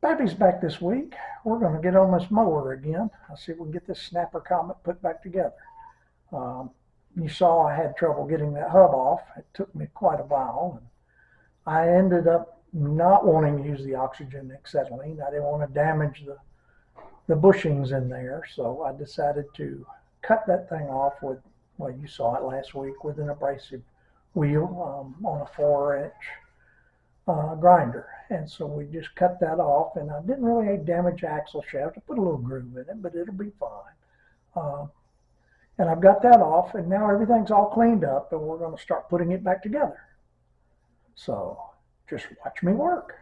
Pappy's back this week. We're going to get on this mower again. I'll see if we can get this Snapper Comet put back together. You saw I had trouble getting that hub off. It took me quite a while. And I ended up not wanting to use the oxygen acetylene. I didn't want to damage the bushings in there, so I decided to cut that thing off with, well, you saw it last week, with an abrasive wheel on a 4-inch grinder. And so we just cut that off, and I didn't really damage the axle shaft. I put a little groove in it, but it'll be fine. And I've got that off, and now everything's all cleaned up, and we're going to start putting it back together. So just watch me work.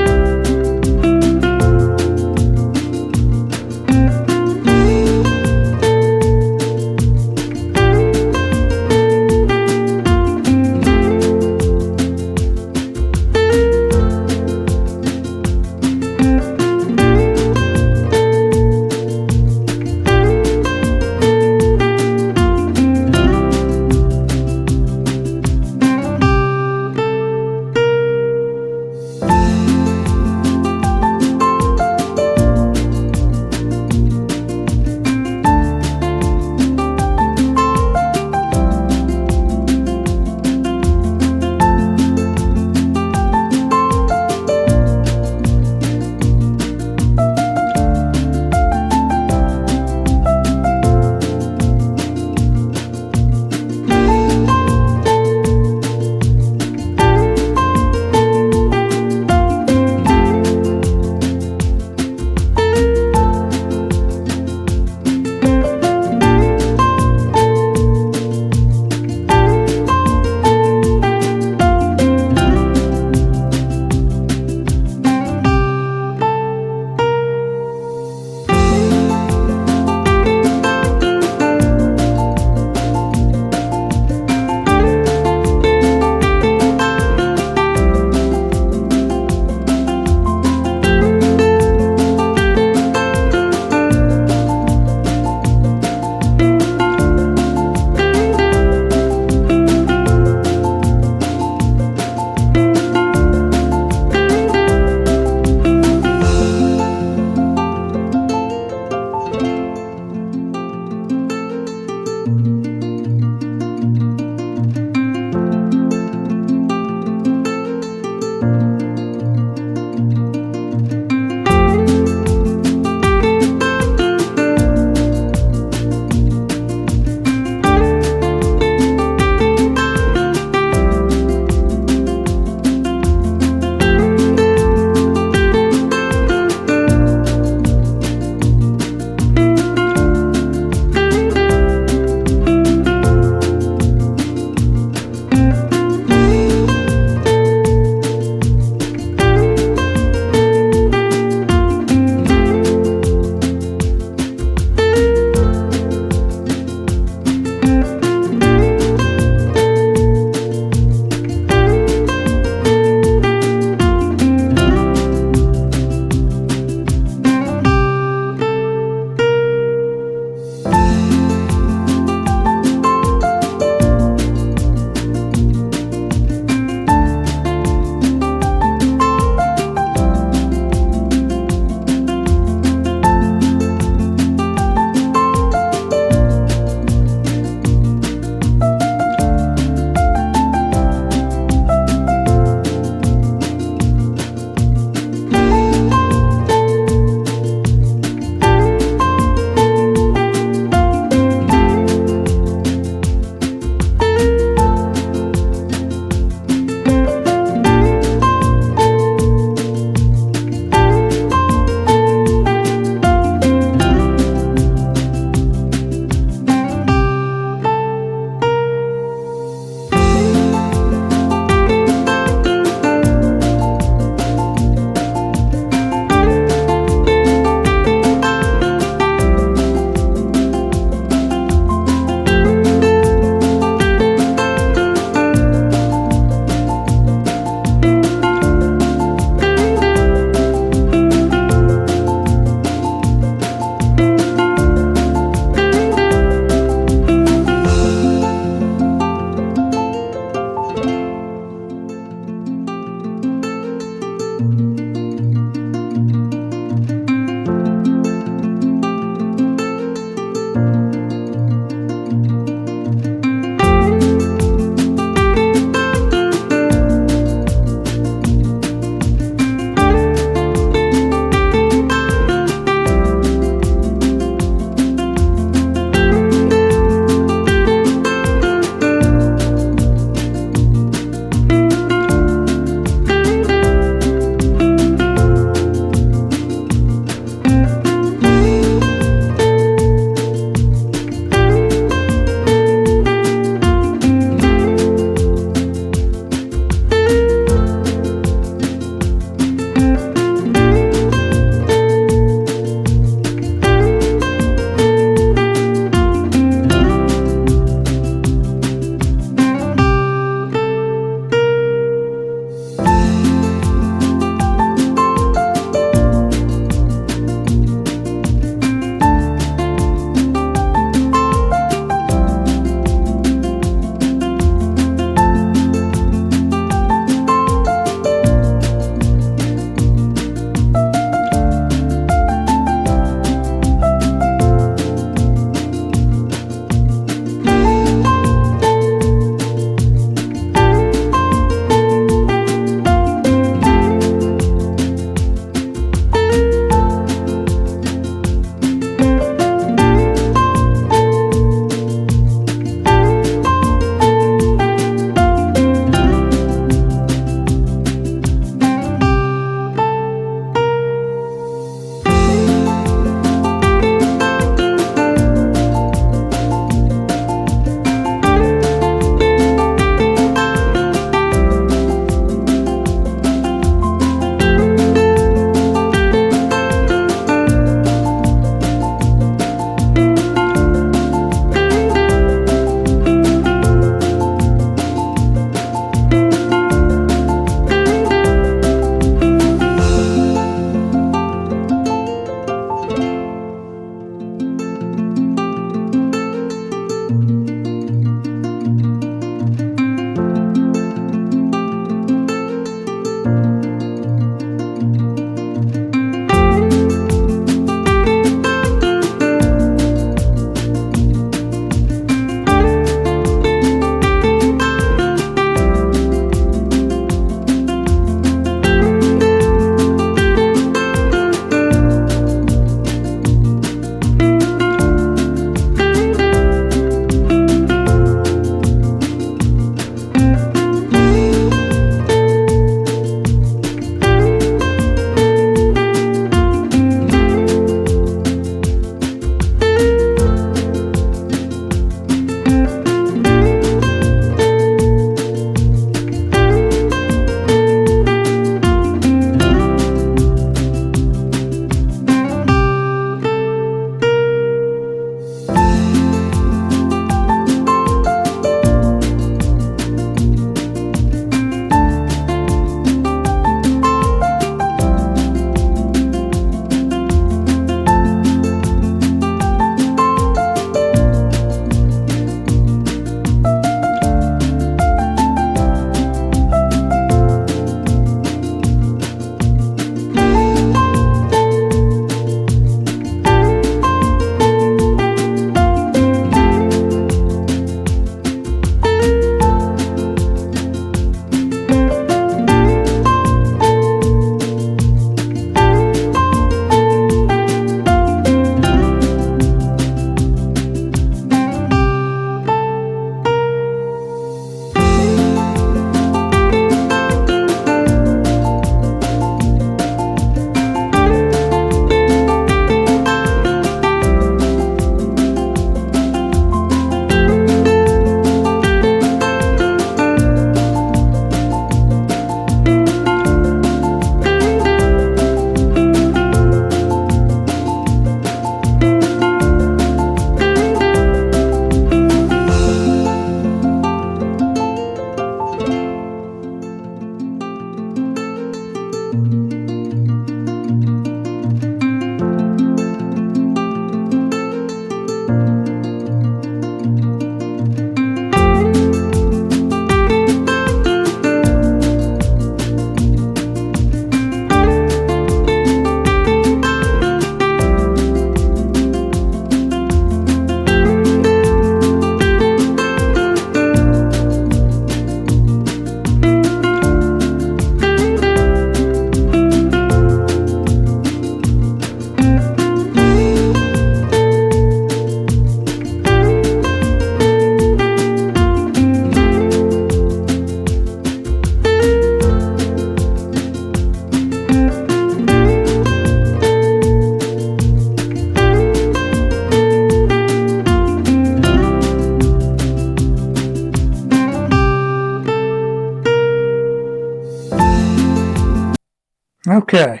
Okay,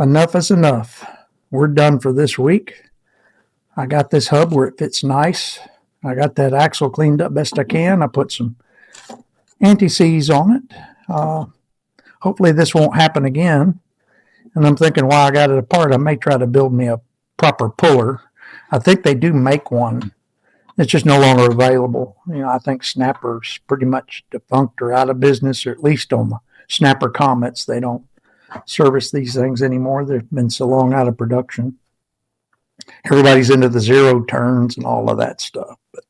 enough is enough. We're done for this week. I got this hub where it fits nice. I got that axle cleaned up best I can. I put some anti-seize on it. Hopefully this won't happen again. And I'm thinking while I got it apart, I may try to build me a proper puller. I think they do make one. It's just no longer available. I think Snapper's pretty much defunct or out of business, or at least on the Snapper Comets. They don't service these things anymore. They've been so long out of production. Everybody's into the zero turns and all of that stuff. But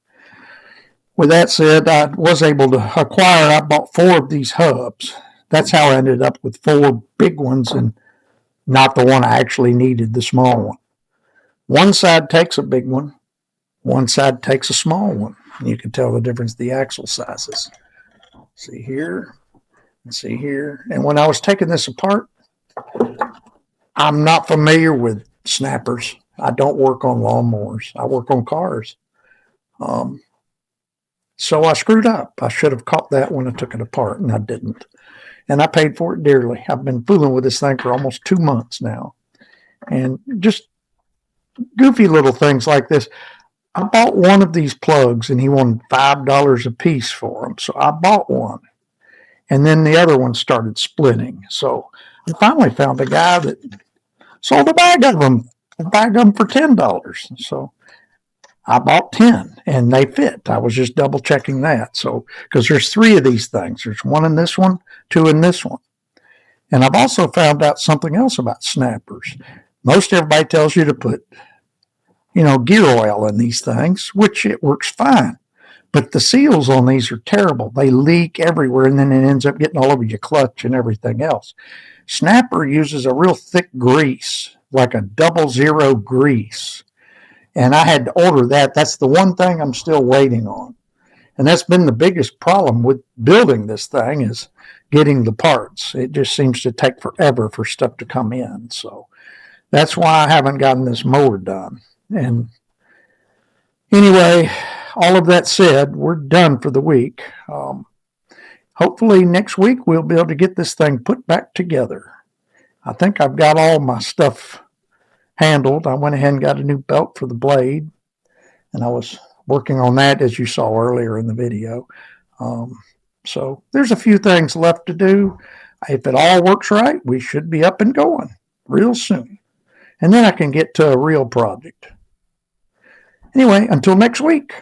with that said, I was able to acquire, I bought 4 of these hubs. That's how I ended up with 4 big ones and not the one I actually needed, the small one. One side takes a big one side takes a small one. You can tell the difference in the axle sizes. See here, and see here. And when I was taking this apart, I'm not familiar with snappers. I don't work on lawnmowers. I work on cars. So I screwed up. I should have caught that when I took it apart, and I didn't. And I paid for it dearly. I've been fooling with this thing for almost 2 months now. And just goofy little things like this. I bought one of these plugs, and he wanted $5 a piece for them. So I bought one. And then the other one started splitting. So I finally found a guy that sold a bag of them for $10. So I bought 10 and they fit. I was just double checking that. So, because there's 3 of these things. There's 1 in this one, 2 in this one. And I've also found out something else about snappers. Most everybody tells you to put, gear oil in these things, which it works fine. But the seals on these are terrible. They leak everywhere, and then it ends up getting all over your clutch and everything else. Snapper uses a real thick grease, like a 00 grease. And I had to order that. That's the one thing I'm still waiting on. And that's been the biggest problem with building this thing is getting the parts. It just seems to take forever for stuff to come in. So that's why I haven't gotten this mower done. And anyway, all of that said, we're done for the week. Hopefully next week we'll be able to get this thing put back together. I think I've got all my stuff handled. I went ahead and got a new belt for the blade, and I was working on that as you saw earlier in the video. So there's a few things left to do. If it all works right, we should be up and going real soon. And then I can get to a real project. Anyway, until next week.